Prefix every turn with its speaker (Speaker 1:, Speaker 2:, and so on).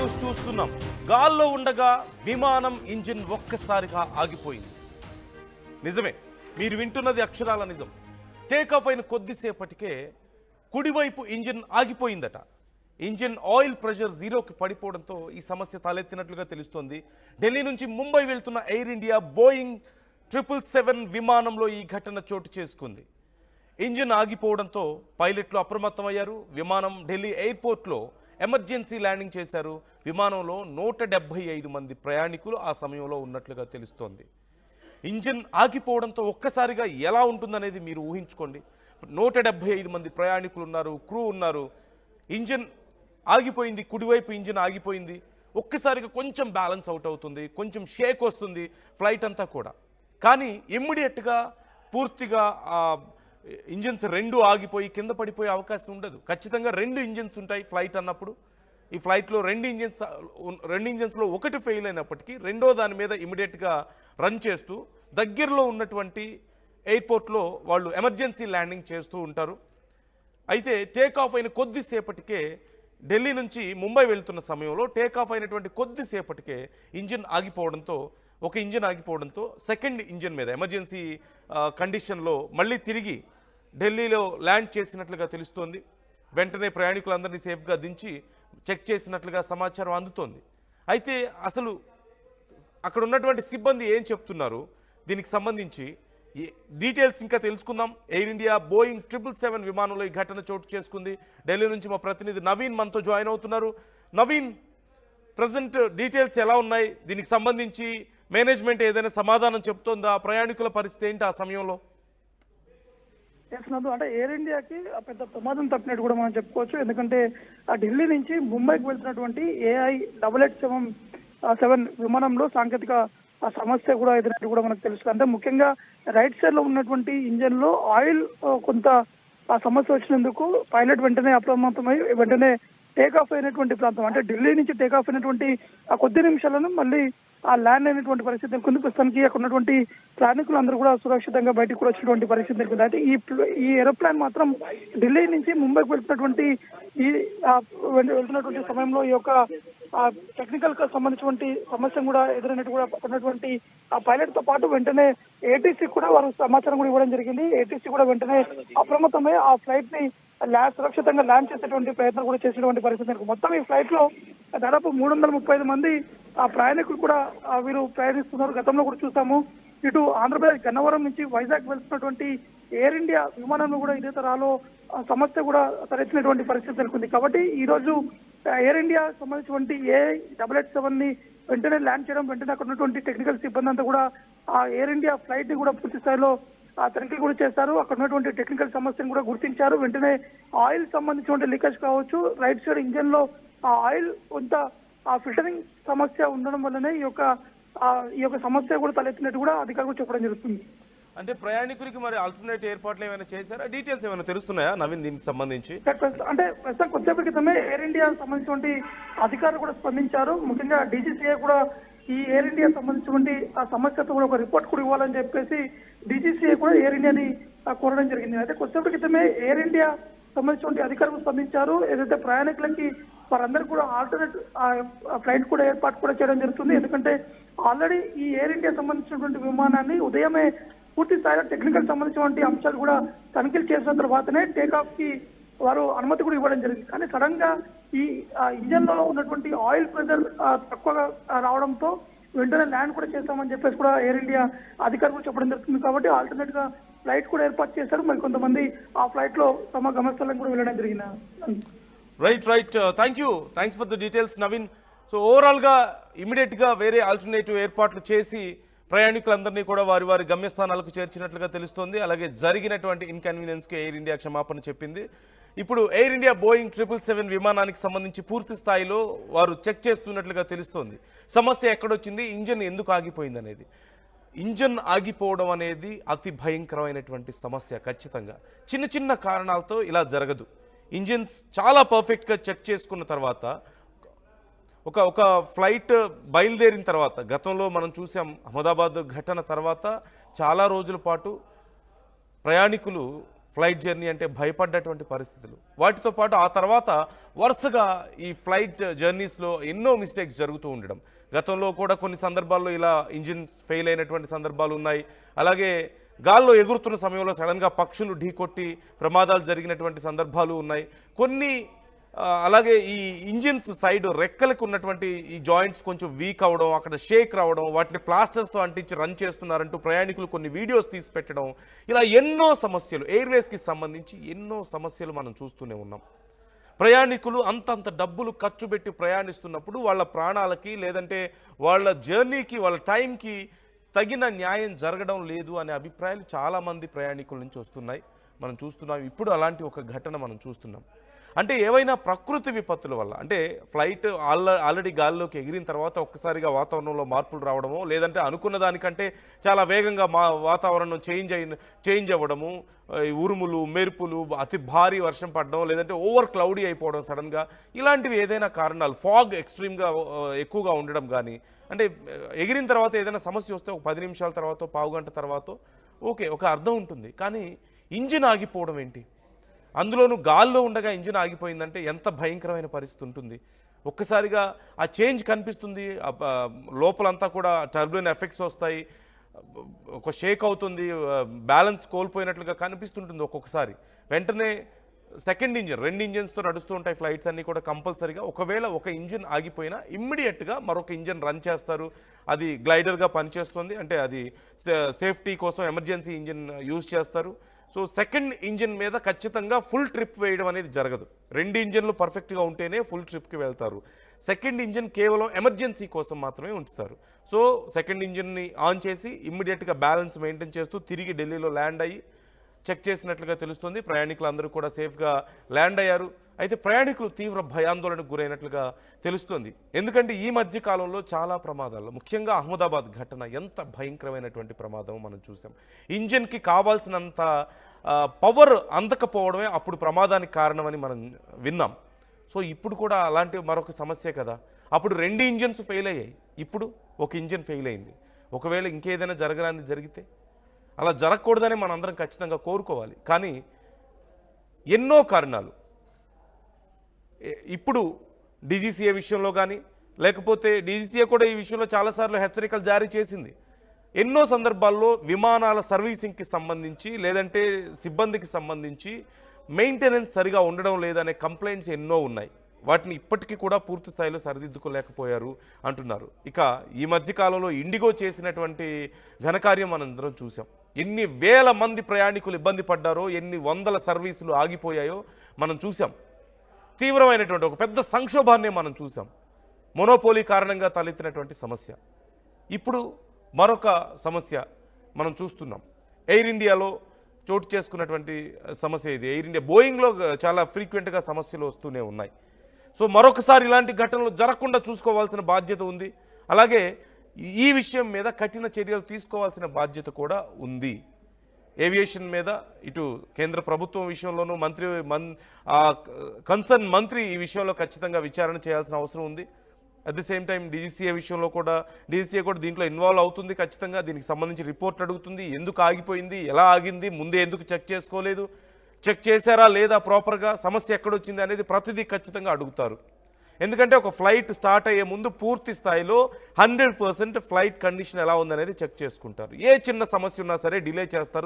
Speaker 1: News చూస్తున్నాం. గాల్లో ఉండగా విమానం ఇంజిన్ ఒక్కసారిగా ఆగిపోయింది. నిజమే, మీరు వింటున్నది అక్షరాల నిజం. టేకాఫ్ అయిన కొద్దిసేపటికే కుడివైపు ఇంజిన్ ఆగిపోయిందట. ఇంజిన్ ఆయిల్ ప్రెషర్ జీరోకి పడిపోవడంతో ఈ సమస్య తలెత్తినట్లుగా తెలుస్తోంది. ఢిల్లీ నుంచి ముంబై వెళ్తున్న ఎయిర్ ఇండియా బోయింగ్ 777 విమానంలో ఈ ఘటన చోటు చేసుకుంది. ఇంజిన్ ఆగిపోవడంతో పైలట్లు అప్రమత్తమయ్యారు. విమానం ఢిల్లీ ఎయిర్పోర్ట్లో ఎమర్జెన్సీ ల్యాండింగ్ చేశారు. విమానంలో 175 మంది ప్రయాణికులు ఆ సమయంలో ఉన్నట్లుగా తెలుస్తోంది. ఇంజిన్ ఆగిపోవడంతో ఒక్కసారిగా ఎలా ఉంటుందనేది మీరు ఊహించుకోండి. 175 మంది ప్రయాణికులు ఉన్నారు, క్రూ ఉన్నారు. ఇంజిన్ ఆగిపోయింది, కుడివైపు ఇంజిన్ ఆగిపోయింది. ఒక్కసారిగా కొంచెం బ్యాలెన్స్ అవుట్ అవుతుంది, కొంచెం షేక్ వస్తుంది ఫ్లైట్ అంతా కూడా. కానీ ఇమ్మీడియట్గా పూర్తిగా ఇంజిన్స్ రెండు ఆగిపోయి కింద పడిపోయే అవకాశం ఉండదు. ఖచ్చితంగా 2 ఇంజిన్స్ ఉంటాయి ఫ్లైట్ అన్నప్పుడు. ఈ ఫ్లైట్లో 2 ఇంజిన్స్లో ఒకటి ఫెయిల్ అయినప్పటికీ రెండో దాని మీద ఇమీడియట్గా రన్ చేస్తూ దగ్గరలో ఉన్నటువంటి ఎయిర్పోర్ట్లో వాళ్ళు ఎమర్జెన్సీ ల్యాండింగ్ చేస్తూ ఉంటారు. అయితే టేకాఫ్ అయిన కొద్దిసేపటికే ఢిల్లీ నుంచి ముంబై వెళ్తున్న సమయంలో టేకాఫ్ అయినటువంటి కొద్దిసేపటికే ఇంజిన్ ఆగిపోవడంతో ఒక ఇంజిన్ ఆగిపోవడంతో సెకండ్ ఇంజిన్ మీద ఎమర్జెన్సీ కండిషన్లో మళ్ళీ తిరిగి ఢిల్లీలో ల్యాండ్ చేసినట్లుగా తెలుస్తోంది. వెంటనే ప్రయాణికులందరినీ సేఫ్గా దించి చెక్ చేసినట్లుగా సమాచారం అందుతోంది. అయితే అసలు అక్కడ ఉన్నటువంటి సిబ్బంది ఏం చెప్తున్నారు దీనికి సంబంధించి డీటెయిల్స్ ఇంకా తెలుసుకుందాం. ఎయిర్ ఇండియా బోయింగ్ 777 విమానంలో ఈ ఘటన చోటు చేసుకుంది. ఢిల్లీ నుంచి మా ప్రతినిధి నవీన్ మనతో జాయిన్ అవుతున్నారు. నవీన్, ప్రజెంట్ డీటెయిల్స్ ఎలా ఉన్నాయి? దీనికి సంబంధించి మేనేజ్మెంట్ ఏదైనా సమాధానం చెప్తోందా? ప్రయాణికుల పరిస్థితి ఏంటి ఆ సమయంలో?
Speaker 2: అంటే ఎయిర్ ఇండియాకి పెద్ద ప్రమాదం తప్పినట్టు కూడా మనం చెప్పుకోవచ్చు. ఎందుకంటే ఆ ఢిల్లీ నుంచి ముంబైకి వెళ్తున్నటువంటి AI 787 విమానంలో సాంకేతిక సమస్య కూడా ఎదురైనట్టు కూడా మనకు తెలుసు. అంటే ముఖ్యంగా రైట్ సైడ్ లో ఉన్నటువంటి ఇంజన్ లో ఆయిల్ కొంత సమస్య వచ్చినందుకు పైలట్ వెంటనే అప్రమత్తమై వెంటనే టేకాఫ్ అయినటువంటి ప్రాంతం, అంటే ఢిల్లీ నుంచి టేకాఫ్ అయినటువంటి ఆ కొద్ది నిమిషాలను మళ్ళీ ఆ ల్యాండ్ అయినటువంటి పరిస్థితి నెలకొంది. ప్రస్తుతానికి అక్కడ ఉన్నటువంటి ప్రయాణికులు అందరూ కూడా సురక్షితంగా బయటకు కూడా వచ్చినటువంటి పరిస్థితి నెలకొంది. అయితే ఈ ఏరోప్లేన్ మాత్రం ఢిల్లీ నుంచి ముంబైకి వెళ్తున్నటువంటి వెళ్తున్నటువంటి సమయంలో ఈ యొక్క టెక్నికల్ కి సంబంధించినటువంటి సమస్య కూడా ఎదురైనట్టు కూడా ఉన్నటువంటి ఆ పైలట్ తో పాటు వెంటనే ATC కూడా వారు సమాచారం కూడా ఇవ్వడం జరిగింది. ATC కూడా వెంటనే అప్రమత్తమై ఆ ఫ్లైట్ ని సురక్షితంగా ల్యాండ్ చేసేటువంటి ప్రయత్నం కూడా చేసేటువంటి పరిస్థితి. మొత్తం ఈ ఫ్లైట్ లో దాదాపు 335 మంది ప్రయాణికులు కూడా వీరు ప్రయాణిస్తున్నారు. గతంలో కూడా చూసాము, ఇటు ఆంధ్రప్రదేశ్ గన్నవరం నుంచి వైజాగ్ వెళ్తున్నటువంటి ఎయిర్ ఇండియా విమానంలో కూడా ఇదే తరహాలో సమస్య కూడా తలెత్తినటువంటి పరిస్థితి నెలకొంది. కాబట్టి ఈ రోజు ఎయిర్ ఇండియా సంబంధించినటువంటి AI 787 ని వెంటనే ల్యాండ్ చేయడం, వెంటనే అక్కడ ఉన్నటువంటి టెక్నికల్ సిబ్బంది అంతా కూడా ఆ ఎయిర్ ఇండియా ఫ్లైట్ ని కూడా పూర్తి స్థాయిలో తనిఖీ కూడా చేశారు. అక్కడ ఉన్నటువంటి టెక్నికల్ సమస్యను కూడా గుర్తించారు. వెంటనే ఆయిల్ సంబంధించినటువంటి లీకేజ్ కావచ్చు, రైట్ సైడ్ ఇంజన్ లో ఆ ఆయిల్ కొంత ఫిల్టరింగ్ సమస్య ఉండడం వల్లనే ఈ యొక్క సమస్య కూడా తలెత్తినట్టు కూడా అధికారులు చెప్పడం జరుగుతుంది.
Speaker 1: అంటే ప్రయాణికులకి మరి ఆల్టర్నేట్ ఏర్పాట్లు ఏమైనా చేశారా? డీటెయిల్స్ ఏమైనా తెలుస్తున్నాయా నవీన్ దీనికి సంబంధించి?
Speaker 2: అంటే ప్రస్తుతం కొద్దిసేపటి క్రితమే ఎయిర్ ఇండియా సంబంధించినటువంటి అధికారులు కూడా స్పందించారు. ముఖ్యంగా DGCA కూడా ఈ ఎయిర్ ఇండియా సంబంధించినటువంటి ఆ సమస్యతో కూడా ఒక రిపోర్ట్ కూడా ఇవ్వాలని చెప్పేసి DGCA కూడా ఎయిర్ ఇండియాని కోరడం జరిగింది. అయితే కొద్దిసేపటి క్రితమే ఎయిర్ ఇండియా సంబంధించినటువంటి అధికారులు స్పందించారు. ఏదైతే ప్రయాణికులకి వారందరికీ కూడా ఆల్టర్నేట్ ఫ్లైట్ కూడా ఏర్పాటు కూడా చేయడం జరుగుతుంది. ఎందుకంటే ఆల్రెడీ ఈ ఎయిర్ ఇండియా సంబంధించినటువంటి విమానాన్ని ఉదయమే పూర్తి స్థాయిలో టెక్నికల్ సంబంధించినటువంటి అంశాలు కూడా తనిఖీలు చేసిన తర్వాతనే టేకాఫ్ కి వారు అనుమతి కూడా ఇవ్వడం జరిగింది. కానీ సడన్ గా ఈ ఇంజన్ లో ఉన్నటువంటి ఆయిల్ ప్రెషర్ తక్కువగా రావడంతో వెంటనే ల్యాండ్ కూడా చేస్తామని చెప్పేసి కూడా ఎయిర్ ఇండియా అధికారులు చెప్పడం జరుగుతుంది. కాబట్టి ఆల్టర్నేట్ గా ఫ్లైట్ కూడా ఏర్పాటు చేశారు. మరి కొంతమంది ఆ ఫ్లైట్ లో తమ గమ్యస్థలం కూడా వెళ్ళడం జరిగింది.
Speaker 1: Right. Thanks for the details Naveen. So ఓవరాల్గా ఇమీడియట్గా వేరే ఆల్టర్నేటివ్ ఏర్పాట్లు చేసి ప్రయాణికులందరినీ కూడా వారి వారి గమ్యస్థానాలకు చేర్చినట్లుగా తెలుస్తోంది. అలాగే జరిగినటువంటి ఇన్కన్వీనియన్స్కి ఎయిర్ ఇండియా క్షమాపణ చెప్పింది. ఇప్పుడు ఎయిర్ ఇండియా బోయింగ్ 777 విమానానికి సంబంధించి పూర్తి స్థాయిలో వారు చెక్ చేస్తున్నట్లుగా తెలుస్తోంది. సమస్య ఎక్కడొచ్చింది, ఇంజన్ ఎందుకు ఆగిపోయింది అనేది. ఇంజన్ ఆగిపోవడం అనేది అతి భయంకరమైనటువంటి సమస్య. ఖచ్చితంగా చిన్న చిన్న కారణాలతో ఇలా జరగదు. ఇంజిన్స్ చాలా పర్ఫెక్ట్గా చెక్ చేసుకున్న తర్వాత ఒక ఫ్లైట్ బయలుదేరిన తర్వాత, గతంలో మనం చూసాం అహ్మదాబాద్ ఘటన తర్వాత చాలా రోజుల పాటు ప్రయాణికులు ఫ్లైట్ జర్నీ అంటే భయపడ్డటువంటి పరిస్థితులు. వాటితో పాటు ఆ తర్వాత వరుసగా ఈ ఫ్లైట్ జర్నీస్లో ఎన్నో మిస్టేక్స్ జరుగుతూ ఉండడం. గతంలో కూడా కొన్ని సందర్భాల్లో ఇలా ఇంజిన్ ఫెయిల్ అయినటువంటి సందర్భాలు ఉన్నాయి. అలాగే గాల్లో ఎగురుతున్న సమయంలో సడన్గా పక్షులు ఢీకొట్టి ప్రమాదాలు జరిగినటువంటి సందర్భాలు ఉన్నాయి. కొన్ని అలాగే ఈ ఇంజిన్స్ సైడ్ రెక్కలకు ఉన్నటువంటి ఈ జాయింట్స్ కొంచెం వీక్ అవడం, అక్కడ షేక్ రావడం, వాటిని ప్లాస్టర్స్తో అంటించి రన్ చేస్తున్నారంటూ ప్రయాణికులు కొన్ని వీడియోస్ తీసి పెట్టడం, ఇలా ఎన్నో సమస్యలు ఎయిర్వేస్కి సంబంధించి ఎన్నో సమస్యలు మనం చూస్తూనే ఉన్నాం. ప్రయాణికులు అంతంత డబ్బులు ఖర్చు పెట్టి ప్రయాణిస్తున్నప్పుడు వాళ్ళ ప్రాణాలకి లేదంటే వాళ్ళ జర్నీకి వాళ్ళ టైంకి తగిన న్యాయం జరగడం లేదు అనే అభిప్రాయాలు చాలామంది ప్రయాణికుల నుంచి వస్తున్నాయి. మనం చూస్తున్నాం. ఇప్పుడు అలాంటి ఒక ఘటన మనం చూస్తున్నాం. అంటే ఏవైనా ప్రకృతి విపత్తుల వల్ల, అంటే ఫ్లైట్ ఆల్రెడీ గాల్లోకి ఎగిరిన తర్వాత ఒక్కసారిగా వాతావరణంలో మార్పులు రావడము, లేదంటే అనుకున్న దానికంటే చాలా వేగంగా వాతావరణం చేంజ్ అవ్వడము, ఉరుములు మెరుపులు, అతి భారీ వర్షం పడడం, లేదంటే ఓవర్ క్లౌడీ అయిపోవడం సడన్గా, ఇలాంటివి ఏదైనా కారణాలు, ఫాగ్ ఎక్స్ట్రీమ్గా ఎక్కువగా ఉండడం కానీ, అంటే ఎగిరిన తర్వాత ఏదైనా సమస్య వస్తే ఒక 10 నిమిషాల తర్వాత పావుగంట తర్వాత ఓకే ఒక అర్థం ఉంటుంది. కానీ ఇంజిన్ ఆగిపోవడం ఏంటి? అందులోనూ గాల్లో ఉండగా ఇంజిన్ ఆగిపోయిందంటే ఎంత భయంకరమైన పరిస్థితి ఉంటుంది. ఒక్కసారిగా ఆ చేంజ్ కనిపిస్తుంది. లోపలంతా కూడా టర్బులెంట్ ఎఫెక్ట్స్ వస్తాయి, ఒక షేక్ అవుతుంది, బ్యాలెన్స్ కోల్పోయినట్లుగా కనిపిస్తుంటుంది ఒక్కొక్కసారి. వెంటనే సెకండ్ ఇంజిన్, 2 ఇంజిన్స్తో నడుస్తూ ఉంటాయి ఫ్లైట్స్ అన్నీ కూడా కంపల్సరీగా. ఒకవేళ ఒక ఇంజిన్ ఆగిపోయినా ఇమ్మీడియట్గా మరొక ఇంజిన్ రన్ చేస్తారు. అది గ్లైడర్గా పనిచేస్తుంది, అంటే అది సేఫ్టీ కోసం ఎమర్జెన్సీ ఇంజిన్ యూజ్ చేస్తారు. సో సెకండ్ ఇంజిన్ మీద ఖచ్చితంగా ఫుల్ ట్రిప్ వేయడం అనేది జరగదు. 2 ఇంజిన్లు పర్ఫెక్ట్గా ఉంటేనే ఫుల్ ట్రిప్కి వెళ్తారు. సెకండ్ ఇంజిన్ కేవలం ఎమర్జెన్సీ కోసం మాత్రమే ఉంచుతారు. సో సెకండ్ ఇంజిన్ని ఆన్ చేసి ఇమ్మీడియట్గా బ్యాలెన్స్ మెయింటైన్ చేస్తూ తిరిగి ఢిల్లీలో ల్యాండ్ అయ్యి చెక్ చేసినట్లుగా తెలుస్తుంది. ప్రయాణికులందరూ కూడా సేఫ్గా ల్యాండ్ అయ్యారు. అయితే ప్రయాణికులు తీవ్ర భయాందోళనకు గురైనట్లుగా తెలుస్తుంది. ఎందుకంటే ఈ మధ్య కాలంలో చాలా ప్రమాదాలు, ముఖ్యంగా అహ్మదాబాద్ ఘటన ఎంత భయంకరమైనటువంటి ప్రమాదం మనం చూసాం. ఇంజిన్కి కావాల్సినంత పవర్ అందకపోవడమే అప్పుడు ప్రమాదానికి కారణమని మనం విన్నాం. సో ఇప్పుడు కూడా అలాంటి మరొక సమస్య కదా. అప్పుడు 2 ఇంజిన్స్ ఫెయిల్ అయ్యాయి, ఇప్పుడు ఒక ఇంజిన్ ఫెయిల్ అయింది. ఒకవేళ ఇంకేదైనా జరగరానిది జరిగితే, అలా జరగకూడదని మనందరం ఖచ్చితంగా కోరుకోవాలి. కానీ ఎన్నో కారణాలు ఇప్పుడు డీజీసీఏ విషయంలో కానీ, లేకపోతే డీజీసీఏ కూడా ఈ విషయంలో చాలాసార్లు హెచ్చరికలు జారీ చేసింది. ఎన్నో సందర్భాల్లో విమానాల సర్వీసింగ్కి సంబంధించి లేదంటే సిబ్బందికి సంబంధించి మెయింటెనెన్స్ సరిగా ఉండడం లేదనే కంప్లైంట్స్ ఎన్నో ఉన్నాయి. వాటిని ఇప్పటికీ కూడా పూర్తి స్థాయిలో సరిదిద్దుకోలేకపోయారు అంటున్నారు. ఇక ఈ మధ్యకాలంలో ఇండిగో చేసినటువంటి ఘనకార్యం మనందరం చూసాం. ఎన్ని వేల మంది ప్రయాణికులు ఇబ్బంది పడ్డారో, ఎన్ని వందల సర్వీసులు ఆగిపోయాయో మనం చూసాం. తీవ్రమైనటువంటి ఒక పెద్ద సంక్షోభాన్ని మనం చూసాం. మొనోపోలీ కారణంగా తలెత్తినటువంటి సమస్య. ఇప్పుడు మరొక సమస్య మనం చూస్తున్నాం. ఎయిర్ ఇండియాలో చోటు చేసుకున్నటువంటి సమస్య ఇది. ఎయిర్ ఇండియా బోయింగ్లో చాలా ఫ్రీక్వెంట్గా సమస్యలు వస్తూనే ఉన్నాయి. సో మరొకసారి ఇలాంటి ఘటనలు జరగకుండా చూసుకోవాల్సిన బాధ్యత ఉంది. అలాగే ఈ విషయం మీద కఠిన చర్యలు తీసుకోవాల్సిన బాధ్యత కూడా ఉంది. ఏవియేషన్ మీద ఇటు కేంద్ర ప్రభుత్వం విషయంలోనూ కన్సర్న్ మంత్రి ఈ విషయంలో ఖచ్చితంగా విచారణ చేయాల్సిన అవసరం ఉంది. At the same time DGCA విషయంలో కూడా డీజీసీఏ కూడా దీంట్లో ఇన్వాల్వ్ అవుతుంది. ఖచ్చితంగా దీనికి సంబంధించి రిపోర్ట్ అడుగుతుంది. ఎందుకు ఆగిపోయింది, ఎలా ఆగింది, ముందే ఎందుకు చెక్ చేసుకోలేదు, చెక్ చేశారా లేదా ప్రాపర్గా, సమస్య ఎక్కడొచ్చింది అనేది ప్రతిదీ ఖచ్చితంగా అడుగుతారు. ఎందుకంటే ఒక ఫ్లైట్ స్టార్ట్ అయ్యే ముందు పూర్తి స్థాయిలో 100% ఫ్లైట్ కండిషన్ ఎలా ఉందనేది చెక్ చేసుకుంటారు. ఏ చిన్న సమస్య ఉన్నా సరే డిలే చేస్తారు.